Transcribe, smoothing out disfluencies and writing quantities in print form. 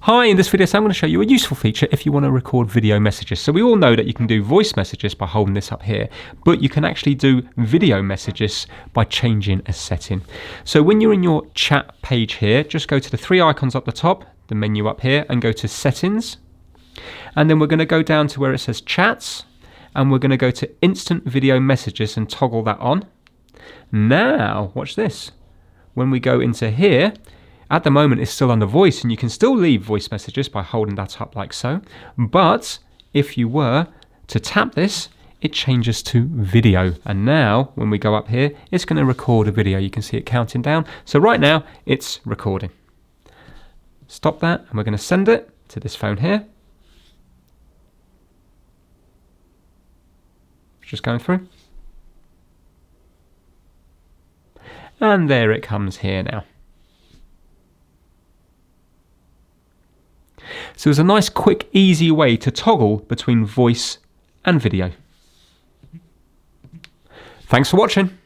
Hi, in this video I'm going to show you a useful feature if you want to record video messages. So we all know that you can do voice messages by holding this up here, but you can actually do video messages by changing a setting. So when you're in your chat page here, just go to the three icons up the top, the menu up here, and go to settings. And then we're going to go down to where it says chats, and we're going to go to instant video messages and toggle that on. Now, watch this. When we go into here, at the moment it's still under voice, and you can still leave voice messages by holding that up like so. But if you were to tap this, it changes to video. And now when we go up here, it's going to record a video. You can see it counting down. So right now it's recording. Stop that, and we're going to send it to this phone here. Just going through. And there it comes here now. So it's a nice, quick, easy way to toggle between voice and video. Thanks for watching.